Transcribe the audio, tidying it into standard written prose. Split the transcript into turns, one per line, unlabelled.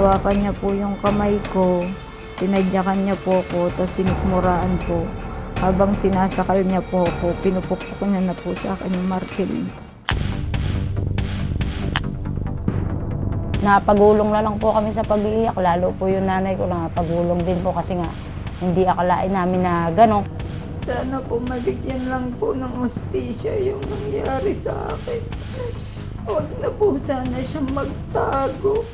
hinawakan niya po yung kamay ko, tinadyakan niya po ako, tapos sinikmuraan po. Habang sinasakal niya po ako, pinupukpok niya na po sa akin yung martil.
Napagulong na lang po kami sa pag-iiyak, lalo po yung nanay ko napagulong din po kasi nga hindi akalain namin na gano'n.
Sana po mabigyan lang po ng hustisya yung nangyari sa akin. Huwag na po sana siyang magtago.